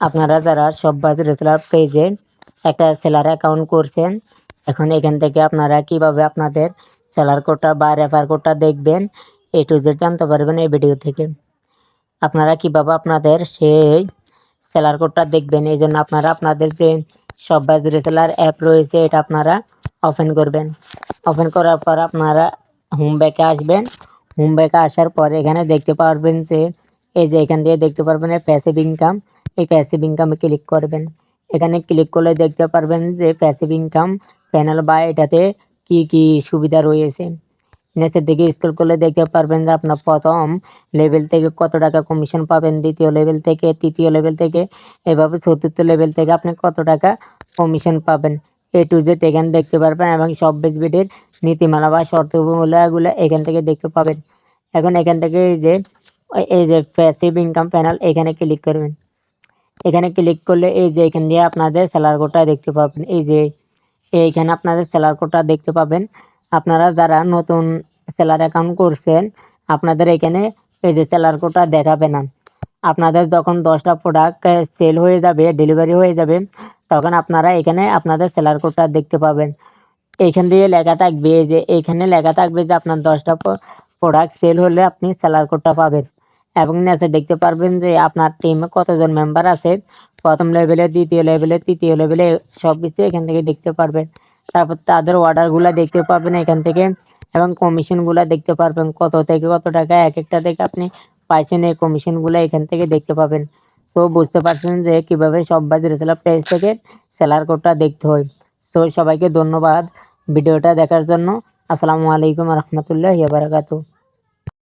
আপনারা যারা শপবাজ রেসেলার পেজে একটা সেলার অ্যাকাউন্ট করছেন, এখন এখান থেকে আপনারা কিভাবে আপনাদের সেলার কোডটা বা রেফার কোডটা দেখবেন A to Z জানতে পারবেন এই ভিডিও থেকে। আপনারা কিভাবে আপনাদের সেই সেলার কোডটা দেখবেন, এই জন্য আপনারা আপনাদের যে শপবাজ রেসেলার অ্যাপ রয়েছে এটা আপনারা ওপেন করবেন। ওপেন করার পর আপনারা হোম ব্যাকে আসবেন। হোম ব্যাকে আসার পর এখানে দেখতে পারবেন যে এই যে এখান দিয়ে দেখতে পারবেন প্যাসিভ ইনকাম, এই প্যাসিভ ইনকামে ক্লিক করবেন। এখানে ক্লিক করলে দেখতে পারবেন যে প্যাসিভ ইনকাম প্যানেল বা এটাতে কি কি সুবিধা রয়েছে। নিচের দিকে স্ক্রল করলে দেখতে পারবেন যে আপনার প্রথম লেভেল থেকে কত টাকা কমিশন পাবেন, দ্বিতীয় লেভেল থেকে, তৃতীয় লেভেল থেকে, এভাবে চতুর্থ লেভেল থেকে আপনি কত টাকা কমিশন পাবেন A to Z এখানে দেখতে পারবেন এবং শপবাজ বিডির নীতিমালা বা শর্তগুলো এখান থেকে দেখতে পাবেন। এখন এখান থেকে এই যে প্যাসিভ ইনকাম প্যানেল এখানে ক্লিক করবেন। এখানে ক্লিক করলে এই যে এখান দিয়ে আপনাদের সেলার কোডটা দেখতে পাবেন। এই যে এইখানে আপনাদের সেলার কোডটা দেখতে পাবেন। আপনারা যারা নতুন সেলার অ্যাকাউন্ট করছেন, আপনাদের এখানে এই যে সেলার কোডটা দেখাবে না। আপনাদের যখন 10টা প্রোডাক্ট সেল হয়ে যাবে, ডেলিভারি হয়ে যাবে, তখন আপনারা এখানে আপনাদের সেলার কোডটা দেখতে পাবেন। এইখান দিয়ে লেখা থাকবে যে এইখানে লেখা থাকবে যে আপনার 10টা প্রোডাক্ট সেল হলে আপনি সেলার কোডটা পাবেন এবং নিচে দেখতে পারবেন যে আপনার টিমে কতজন মেম্বার আছে, প্রথম লেভেলে, দ্বিতীয় লেভেলে, তৃতীয় লেভেলে সব কিছু এখান থেকে দেখতে পারবেন। তারপর তাদের অর্ডারগুলো দেখতে পারবেন এখান থেকে এবং কমিশনগুলো দেখতে পারবেন কত থেকে কত টাকা এক একটা থেকে আপনি পাইছেন, এই কমিশনগুলো এখান থেকে দেখতে পাবেন। সো বুঝতে পারছেন যে কীভাবে শপবাজ রেসেলার পেজ থেকে সেলার কোডটা দেখতে হয়। সো সবাইকে ধন্যবাদ ভিডিওটা দেখার জন্য। আসসালামু আলাইকুম রহমতুল্লাহি ওয়া বারাকাতুহু।